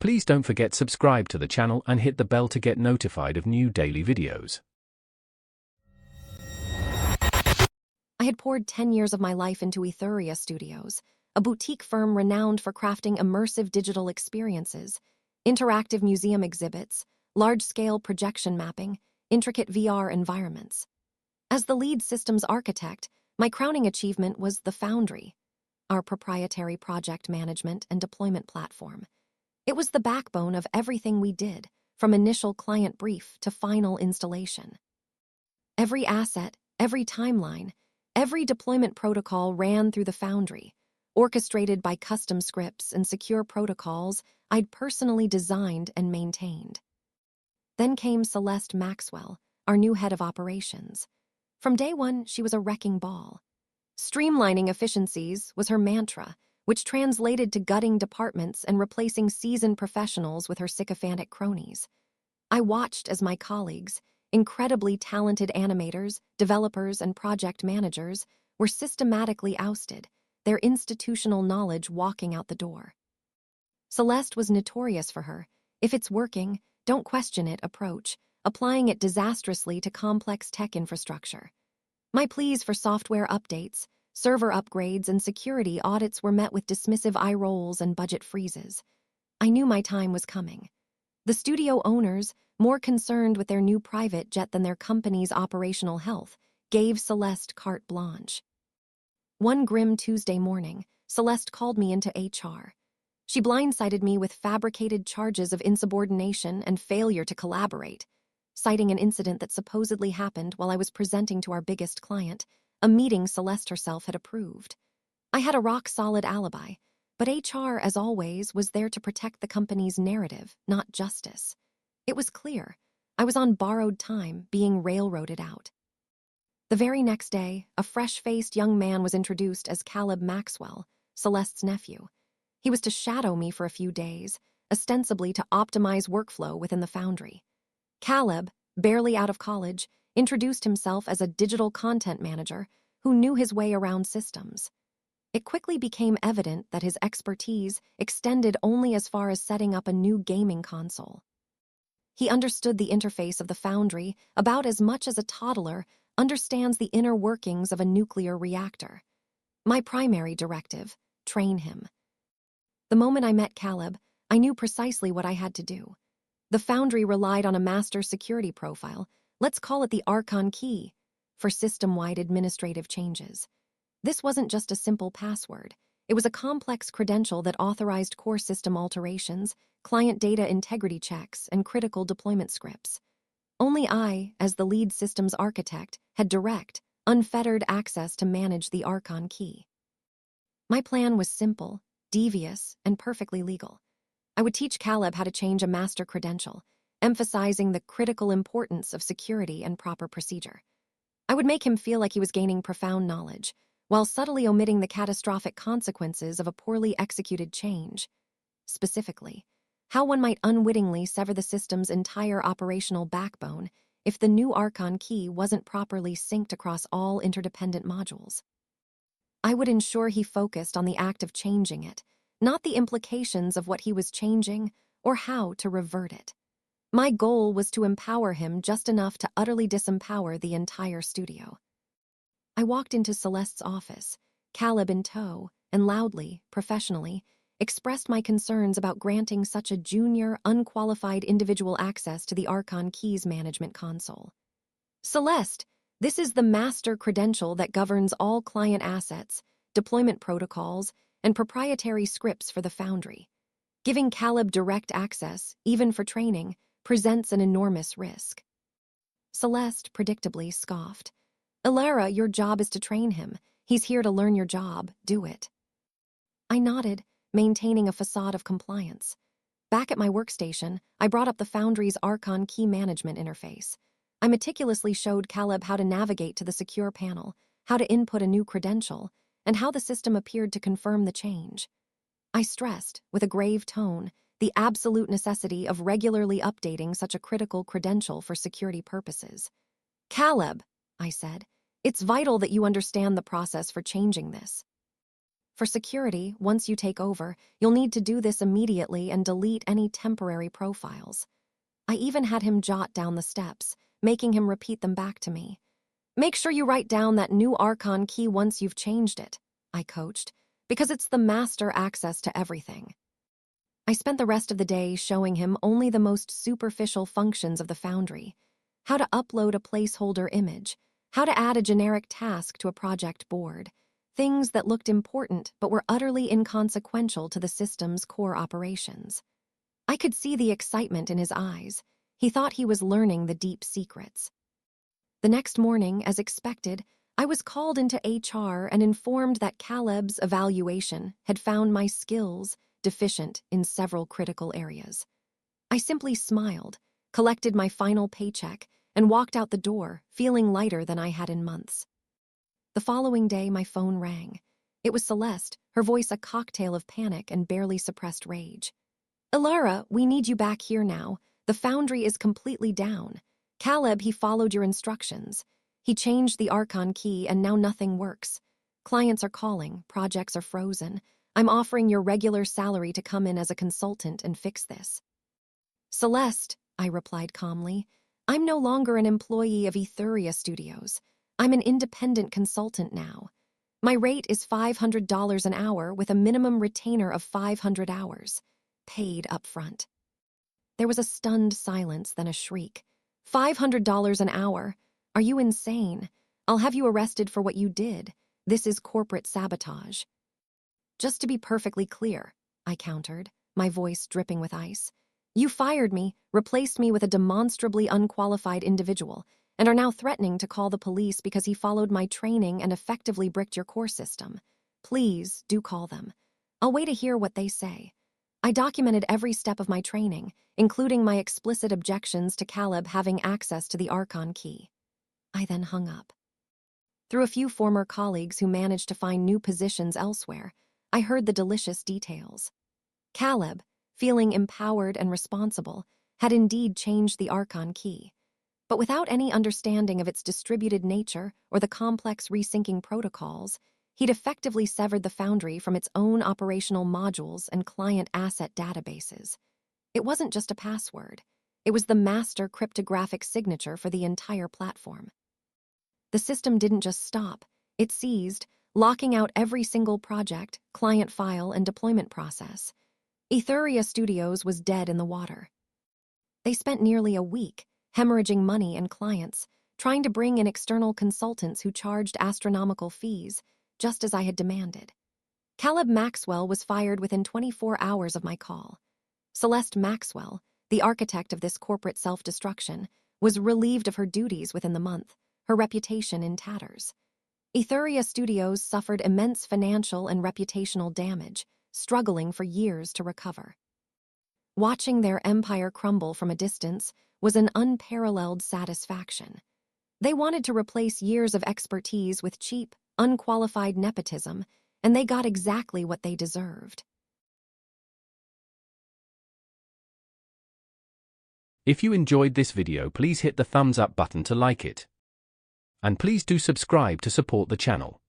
Please don't forget subscribe to the channel and hit the bell to get notified of new daily videos. I had poured 10 years of my life into Etheria Studios, a boutique firm renowned for crafting immersive digital experiences, interactive museum exhibits, large-scale projection mapping, intricate VR environments. As the lead systems architect, my crowning achievement was the Foundry, our proprietary project management and deployment platform. It was the backbone of everything we did, from initial client brief to final installation. Every asset, every timeline, every deployment protocol ran through the Foundry, orchestrated by custom scripts and secure protocols I'd personally designed and maintained. Then came Celeste Maxwell, our new head of operations. From day one, she was a wrecking ball. Streamlining efficiencies was her mantra, which translated to gutting departments and replacing seasoned professionals with her sycophantic cronies. I watched as my colleagues, incredibly talented animators, developers, and project managers, were systematically ousted, their institutional knowledge walking out the door. Celeste was notorious for her, if it's working, don't question it approach, applying it disastrously to complex tech infrastructure. My pleas for software updates, server upgrades, and security audits were met with dismissive eye rolls and budget freezes. I knew my time was coming. The studio owners, more concerned with their new private jet than their company's operational health, gave Celeste carte blanche. One grim Tuesday morning, Celeste called me into HR. She blindsided me with fabricated charges of insubordination and failure to collaborate, citing an incident that supposedly happened while I was presenting to our biggest client, a meeting Celeste herself had approved. I had a rock-solid alibi, but HR, as always, was there to protect the company's narrative, not justice. It was clear. I was on borrowed time, being railroaded out. The very next day, a fresh-faced young man was introduced as Caleb Maxwell, Celeste's nephew. He was to shadow me for a few days, ostensibly to optimize workflow within the Foundry. Caleb, barely out of college, introduced himself as a digital content manager who knew his way around systems. It quickly became evident that his expertise extended only as far as setting up a new gaming console. He understood the interface of the Foundry about as much as a toddler understands the inner workings of a nuclear reactor. My primary directive: train him. The moment I met Caleb, I knew precisely what I had to do. The Foundry relied on a master security profile, let's call it the Archon key, for system-wide administrative changes. This wasn't just a simple password. It was a complex credential that authorized core system alterations, client data integrity checks, and critical deployment scripts. Only I, as the lead systems architect, had direct, unfettered access to manage the Archon key. My plan was simple, devious, and perfectly legal. I would teach Caleb how to change a master credential, emphasizing the critical importance of security and proper procedure. I would make him feel like he was gaining profound knowledge, while subtly omitting the catastrophic consequences of a poorly executed change. Specifically, how one might unwittingly sever the system's entire operational backbone if the new Archon key wasn't properly synced across all interdependent modules. I would ensure he focused on the act of changing it, not the implications of what he was changing or how to revert it. My goal was to empower him just enough to utterly disempower the entire studio. I walked into Celeste's office, Caleb in tow, and loudly, professionally, expressed my concerns about granting such a junior, unqualified individual access to the Archon Keys management console. Celeste, this is the master credential that governs all client assets, deployment protocols, and proprietary scripts for the Foundry. Giving Caleb direct access, even for training, presents an enormous risk. Celeste predictably scoffed. Ilara, your job is to train him. He's here to learn your job. Do it. I nodded, maintaining a facade of compliance. Back at my workstation, I brought up the Foundry's Archon key management interface. I meticulously showed Caleb how to navigate to the secure panel, how to input a new credential, and how the system appeared to confirm the change. I stressed, with a grave tone, the absolute necessity of regularly updating such a critical credential for security purposes. Caleb, I said, it's vital that you understand the process for changing this. For security, once you take over, you'll need to do this immediately and delete any temporary profiles. I even had him jot down the steps, making him repeat them back to me. Make sure you write down that new Archon key once you've changed it, I coached, because it's the master access to everything. I spent the rest of the day showing him only the most superficial functions of the Foundry: how to upload a placeholder image, how to add a generic task to a project board, things that looked important but were utterly inconsequential to the system's core operations. I could see the excitement in his eyes. He thought he was learning the deep secrets. The next morning, as expected, I was called into HR and informed that Caleb's evaluation had found my skills deficient in several critical areas. I simply smiled, collected my final paycheck, and walked out the door, feeling lighter than I had in months. The following day, my phone rang. It was Celeste, her voice a cocktail of panic and barely suppressed rage. "Elara, we need you back here now. The Foundry is completely down. Caleb, he followed your instructions. He changed the Archon key and now nothing works. Clients are calling, projects are frozen. I'm offering your regular salary to come in as a consultant and fix this." "Celeste," I replied calmly, "I'm no longer an employee of Etheria Studios. I'm an independent consultant now. My rate is $500 an hour with a minimum retainer of 500 hours, paid up front." There was a stunned silence, then a shriek. $500 an hour? Are you insane? I'll have you arrested for what you did. This is corporate sabotage. "Just to be perfectly clear," I countered, my voice dripping with ice, "you fired me, replaced me with a demonstrably unqualified individual, and are now threatening to call the police because he followed my training and effectively bricked your core system. Please do call them. I'll wait to hear what they say. I documented every step of my training, including my explicit objections to Caleb having access to the Archon key." I then hung up. Through a few former colleagues who managed to find new positions elsewhere, I heard the delicious details. Caleb, feeling empowered and responsible, had indeed changed the Archon key, but without any understanding of its distributed nature or the complex resyncing protocols, he'd effectively severed the Foundry from its own operational modules and client asset databases. It wasn't just a password. It was the master cryptographic signature for the entire platform. The system didn't just stop. It seized, locking out every single project, client file, and deployment process. Etheria Studios was dead in the water. They spent nearly a week hemorrhaging money and clients, trying to bring in external consultants who charged astronomical fees, just as I had demanded. Caleb Maxwell was fired within 24 hours of my call. Celeste Maxwell, the architect of this corporate self-destruction, was relieved of her duties within the month, her reputation in tatters. Etheria Studios suffered immense financial and reputational damage, struggling for years to recover. Watching their empire crumble from a distance was an unparalleled satisfaction. They wanted to replace years of expertise with cheap, unqualified nepotism, and they got exactly what they deserved. If you enjoyed this video, please hit the thumbs up button to like it. And please do subscribe to support the channel.